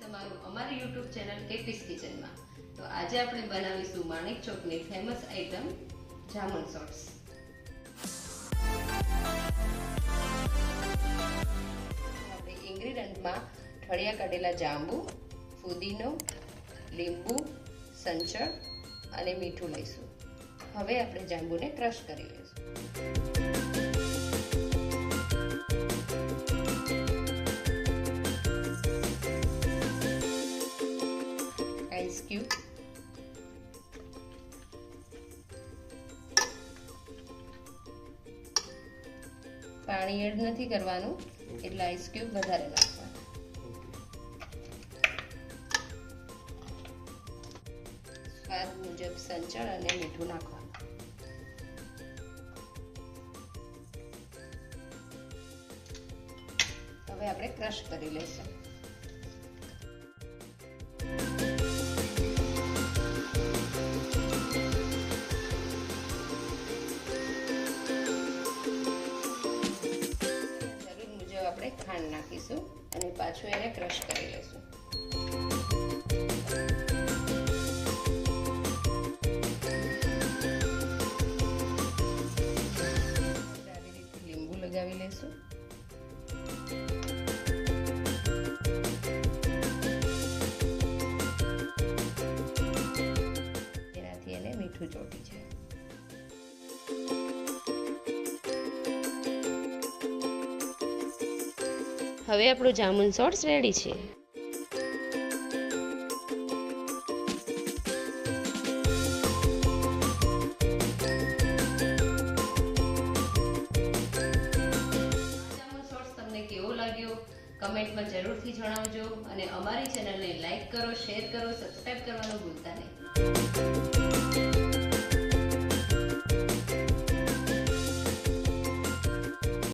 તમારું અમારી YouTube channel કેપીસ કિચનમાં। તો આજે આપણે બનાવીશું માણેક ચોકની ફેમસ આઈટમ જામુન શોર્ટ્સ। આપણે ઇન્ગ્રેડિયન્ટમાં ઠળિયા કાઢેલા જાંબુ, ફુદીનો, લીંબુ, સંચળ અને મીઠું લઈશું। હવે આપણે જાંબુને ક્રશ કરી લઈશું। આઈસ ક્યુબ, પાણી એડ નથી કરવાનું, એટલે આઈસ ક્યુબ વધારે નાખવાના। સ્વાદ મુજબ સંચળ અને મીઠું નાખવાનું। હવે આપણે ક્રશ કરી લઈશું। આપણે ખાંડ નાખીશું અને પાછું એને ક્રશ કરી લઈશું। આવી રીતે લીંબુ લગાવી લઈશું। એનાથી એને મીઠું ચોટી જાય। હવે આપણું જામુન શોર્ટ્સ રેડી છે। જામુન શોર્ટ્સ તમને કેવો લાગ્યો કમેન્ટમાં જરૂરથી જણાવજો અને અમારી ચેનલને લાઈક કરો, શેર કરો, સબસ્ક્રાઇબ કરવાનું ભૂલતા નહીં।